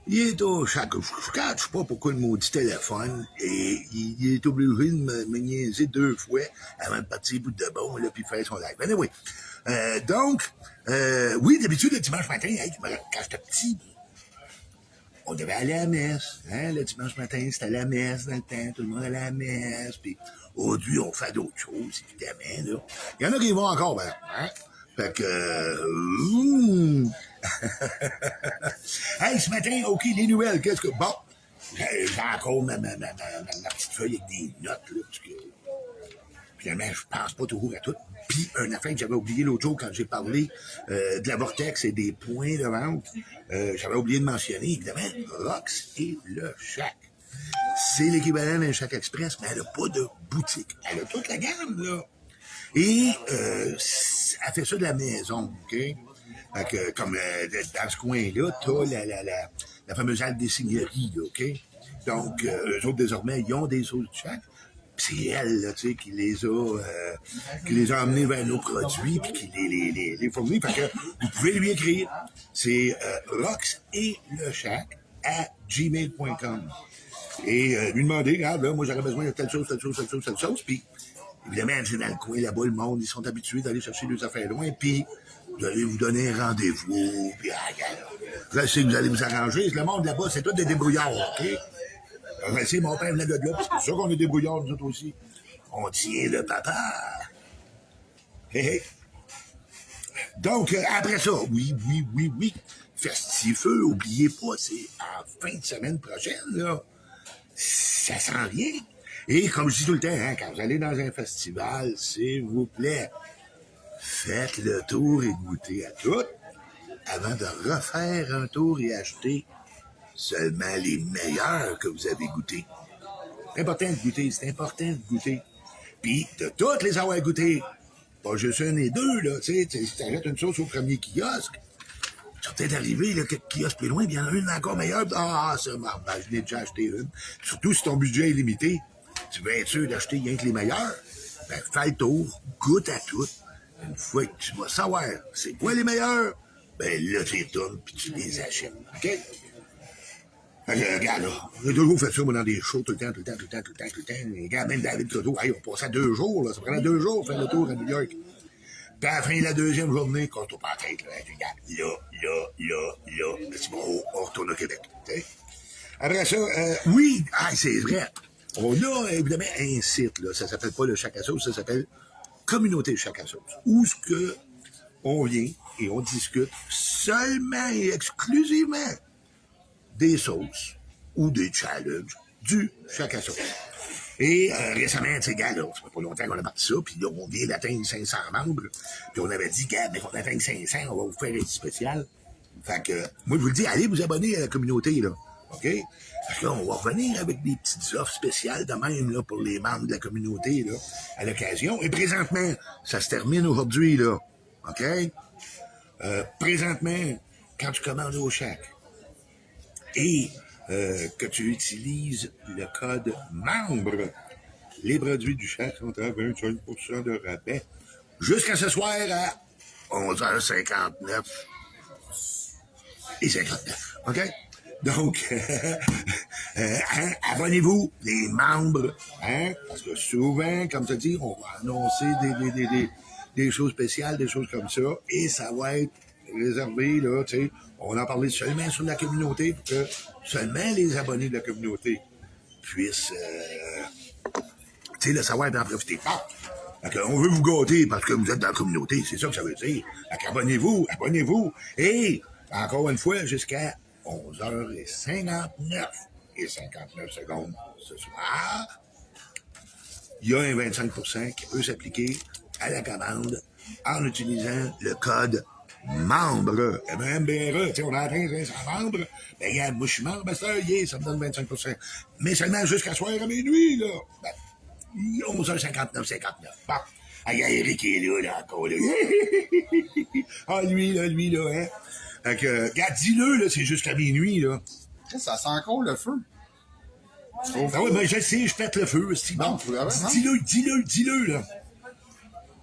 Il est au chaque. Je catch pas pourquoi le maudit téléphone et il est obligé de me niaiser 2 fois avant de partir bout de bon, là, puis faire son live. Anyway. Oui, d'habitude, le dimanche matin, hey, quand j'étais petit, on devait aller à la messe. Hein? Le dimanche matin, c'était la messe dans le temps. Tout le monde allait à la messe. Puis aujourd'hui, on fait d'autres choses, évidemment. Là. Il y en a qui vont encore, ben, hein? Fait que... Hey, ce matin, OK, les nouvelles, qu'est-ce que... Bon, j'ai encore ma petite feuille avec des notes, là, parce que... Finalement, je pense pas toujours à tout. Puis, une affaire que j'avais oublié l'autre jour quand j'ai parlé de la Vortex et des points de vente, j'avais oublié de mentionner, évidemment, Rox et le Shack. C'est l'équivalent d'un Shack Express, mais elle n'a pas de boutique. Elle a toute la gamme, là. Et elle fait ça de la maison, OK? Fait que, comme dans ce coin-là, t'as la fameuse halle des seigneuries, là, OK? Donc, eux autres, désormais, ils ont des sauces de Shack. C'est elle, là, tu sais, qui les a amenés vers nos produits puis qui les fournit. Fait que vous pouvez lui écrire. C'est Rox et le Shack à gmail.com. Et lui demander, regarde, là, moi, j'aurais besoin de telle chose. Puis, évidemment, c'est dans le coin là-bas, le monde, ils sont habitués d'aller chercher des affaires loin. Puis, vous allez vous donner un rendez-vous. Puis, je sais que vous allez vous arranger. Le monde là-bas, c'est tout des débrouillards, OK? C'est mon père venait de là, c'est pour ça qu'on est débrouillards, nous autres aussi. On tient le papa. Hey. Donc, après ça, oui. Festifeux, oubliez pas, c'est en fin de semaine prochaine, là. Ça s'en vient. Et comme je dis tout le temps, hein, quand vous allez dans un festival, s'il vous plaît, faites le tour et goûtez à tout avant de refaire un tour et acheter seulement les meilleurs que vous avez goûtés. C'est important de goûter. Puis, de toutes les avoir goûtées, pas juste une et deux, là, tu sais, si t'achètes une sauce au premier kiosque, tu vas peut-être arriver, là, quelques kiosques plus loin, puis il y en a une encore meilleure, ça, ben, je l'ai déjà acheté une. Surtout si ton budget est limité, tu veux être sûr d'acheter rien que les meilleurs, ben, fais le tour, goûte à tout. Une fois que tu vas savoir c'est quoi les meilleurs, ben, là, tu y retournes, puis tu les achètes, OK? Regarde, là, j'ai toujours fait ça, moi, dans des shows, tout le temps. Regarde, même David Croteau, hey, on passait 2 jours, là, ça prenait 2 jours faire le tour à New York. Puis à la fin de la deuxième journée, quand on pas en tête, là, regarde, là, c'est bon, on retourne au Québec, t'sais. Après ça, oui, c'est vrai, on a évidemment un site, là, ça s'appelle pas le Shack à sauce, ça s'appelle Communauté Shack à sauce, où ce que on vient et on discute seulement et exclusivement des sauces ou des challenges du Shack à sauce. Et récemment, tu sais, gars, là, ça fait pas longtemps qu'on a parti ça, puis là, on vient d'atteindre 500 membres, puis on avait dit, gars, mais qu'on atteigne 500, on va vous faire un petit spécial. Fait que, moi, je vous le dis, allez vous abonner à la communauté, là, OK? Parce que là, on va revenir avec des petites offres spéciales de même, là, pour les membres de la communauté, là, à l'occasion. Et présentement, ça se termine aujourd'hui, là, OK? Présentement, quand tu commandes au Shack, et que tu utilises le code membre, les produits du Shack sont à 25% de rabais jusqu'à ce soir à 11h59 et 59. OK? Donc, abonnez-vous, les membres, hein? Parce que souvent, comme tu dis, on va annoncer des choses spéciales, des choses comme ça, et ça va être réservé, là, tu sais, on en parlait seulement sur la communauté pour que seulement les abonnés de la communauté puissent, tu sais, le savoir et en profiter. On veut vous gâter parce que vous êtes dans la communauté, c'est ça que ça veut dire. Abonnez-vous. Et, encore une fois, jusqu'à 11h59 et 59 secondes ce soir, il y a un 25% qui peut s'appliquer à la commande en utilisant le code membre, MBRE, tu sais, on a atteint 500 membres, ben, regarde, moi, je suis membre, ça me donne 25%. Mais seulement jusqu'à soir à minuit, là. Ben, 11h59, 59. Bon. Ah, Eric est là, encore, là. Lui, là, hein. Fait que, regarde, dis-le, là, c'est jusqu'à minuit, là. Ça sent encore le feu. Ah oui, mais je sais, je pète le feu, c'est bon. Dis-le, là.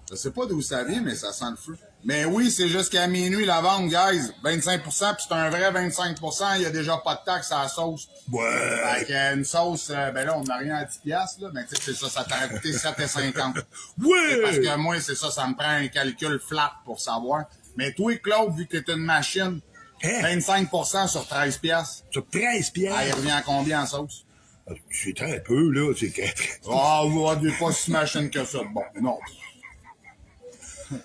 Je sais pas d'où ça vient, mais ça sent le feu. Mais oui, c'est jusqu'à minuit la vente, guys. 25 puis c'est un vrai 25 il y a déjà pas de taxe à la sauce. Ouais. Fait qu'une sauce, ben là, on n'a rien à 10 piastres, là. Mais tu sais, c'est ça t'aurait coûté 7,50. Ouais. Parce que moi, c'est ça me prend un calcul flat pour savoir. Mais toi, Claude, vu que t'es une machine, Hein? 25 sur 13 piastres. Sur 13 Ah, il piastres. revient à combien en sauce? C'est très peu, là. C'est que... Ah, oh, pas si machine que ça. Bon, non.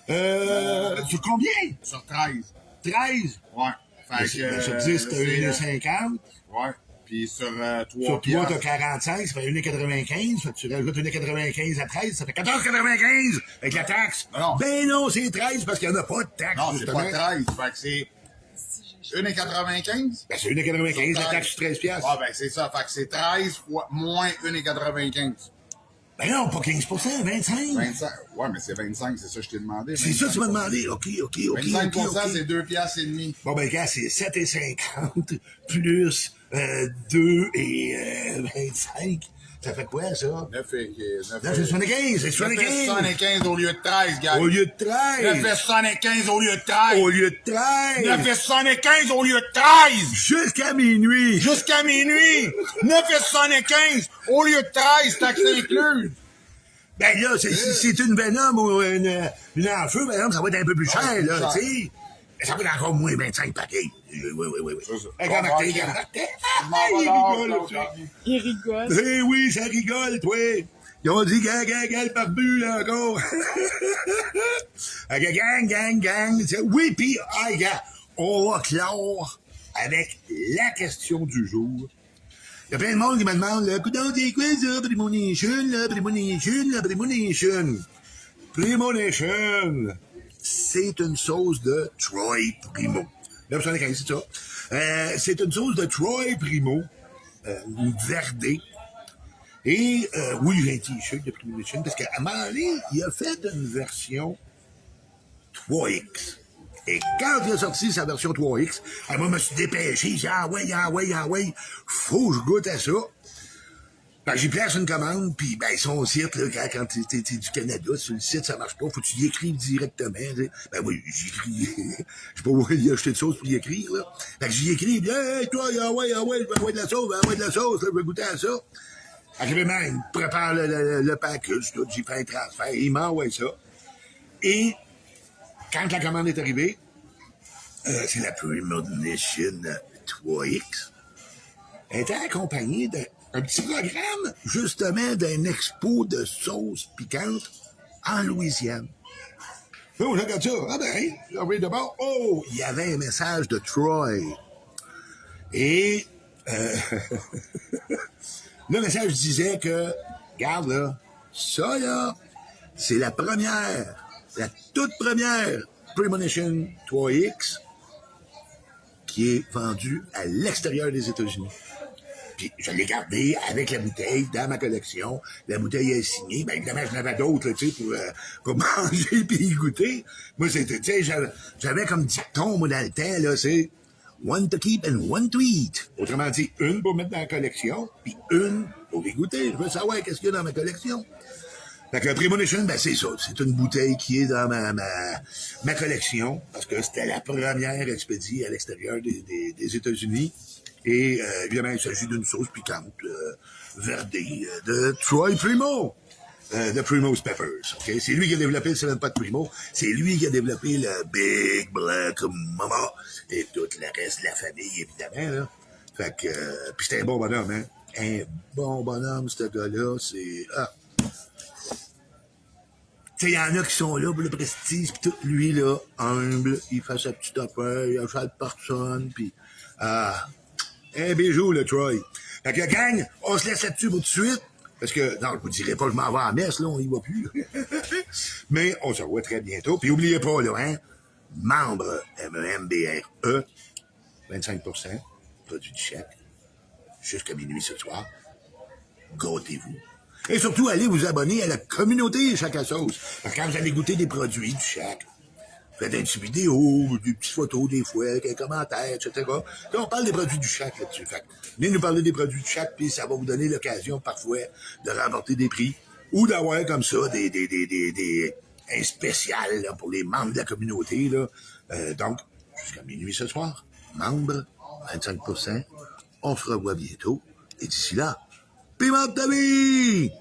Sur combien? Sur 13. 13? Ouais. Fait que, Sur 10, t'as 1,50. Ouais. Puis sur 3 Sur 3, t'as 45, ça fait 1,95. Fait que tu rajoutes 1,95 à 13, ça fait 14,95 avec la taxe. Non. Ben non, c'est 13 parce qu'il n'y en a pas de taxe. Non, c'est justement. pas 13. Fait que c'est 1,95. Ben c'est 1,95, la taxe sur 13 piastres. Ah, ben c'est ça. Fait que c'est 13 fois moins 1,95. Ben non, pas 15 25. 25. Ouais, mais c'est 25, c'est ça que je t'ai demandé. C'est ça que tu m'as demandé. OK. 25 OK. c'est 2 piastres et demi. Bon, ben, gars, c'est 7,50 plus 2 et 25. Ça fait quoi, ça? 9 et 9 Non, c'est 75. C'est 75. 75 au lieu de 13, gars. Au lieu de 13. 9 et 75 au lieu de 13. Au lieu de 13. 9 et 75 au lieu de 13. Jusqu'à minuit. Jusqu'à minuit. 9 et 75 au lieu de 13, taxe incluse. Ben là, si c'est une Venom ou une en-feu, par exemple, ça va être un peu plus cher, là, tu sais. Mais ça va être encore moins 25 paquets. Oui. C'est ça. Regarde Martin, regarde Martin. Il rigole. Eh oui, ça rigole, toi. Ils ont dit gang, le barbu, là, encore. Gang. Oui, pis, gars, on va clore avec la question du jour. Il y a plein de monde qui me demande, là, coudonc, c'est quoi ça, Premonition, là, Premonition. Premonition, c'est une sauce de Troy Primo. 9,75, c'est ça. C'est une sauce de Troy Primo, verdée. Et, oui, j'ai un t-shirt de Premonition, parce qu'à un moment donné, il a fait une version 3X. Et quand il a sorti sa version 3X, moi, je me suis dépêché, j'ai dit, ah ouais, faut que je goûte à ça. Ben, j'ai placé une commande, puis ben, son site, là, quand t'es du Canada, sur le site, ça marche pas, faut que tu y écrives directement, t'sais. Ben oui, j'écris, je sais pas où il a acheté de sauce pour y écrire, là. Fait que j'y écris, hey, toi, ouais, je vais avoir de la sauce, là, je vais goûter à ça. Fait que il me prépare le package, tout, j'y fais un transfert, il m'envoie ça. Et, quand la commande est arrivée, c'est la Premonition 3X. Elle était accompagnée d'un petit programme, justement, d'un expo de sauce piquante en Louisiane. Oh, je regarde ça. Ah ben, j'avais d'abord. Oh, il y avait un message de Troy. Et le message disait que, regarde là, ça là, c'est la toute première Premonition 3X qui est vendue à l'extérieur des États-Unis. Puis je l'ai gardée avec la bouteille dans ma collection. La bouteille est signée. Ben évidemment, j'en avais d'autres, tu sais, pour manger puis y goûter. Moi, c'était, tu sais, j'avais comme dicton, moi, dans le temps, là, c'est one to keep and one to eat. Autrement dit, une pour mettre dans la collection, puis une pour y goûter. Je veux savoir qu'est-ce qu'il y a dans ma collection. Fait que Premonition, ben c'est ça. C'est une bouteille qui est dans ma collection, parce que c'était la première expédiée à l'extérieur des États-Unis. Et évidemment, il s'agit d'une sauce piquante, verdée, de Troy Primo, de Primo's Peppers. Okay? C'est lui qui a développé le 7 Pot Primo. C'est lui qui a développé le Big Black Mama et tout le reste de la famille, évidemment. Là. Fait que, puis c'était un bon bonhomme, hein. Un bon bonhomme, ce gars-là. C'est... Tu sais, il y en a qui sont là pour le prestige, pis tout, lui, là, humble, il fait sa petite affaire, il achète personne, pis un bijou, le Troy. Fait que, gang, on se laisse là-dessus pour tout de suite, parce que, non, je vous dirai pas que je m'en vais à la messe, là, on y va plus. Mais on se revoit très bientôt, puis oubliez pas, là, hein, membre MEMBRE, 25%, produit du chèque, jusqu'à minuit ce soir. Gâtez-vous. Et surtout, allez vous abonner à la communauté Chac à sauce. Parce que quand vous allez goûter des produits du Chac, faites des petites vidéos, des petites photos des fois, quelques commentaires, etc. Puis on parle des produits du Chac là-dessus. Fait que, venez nous parler des produits du Chac, puis ça va vous donner l'occasion parfois de remporter des prix ou d'avoir comme ça des un spécial là, pour les membres de la communauté. Là. Donc, jusqu'à minuit ce soir, membres, 25%. On se revoit bientôt. Et d'ici là, piment ta vie!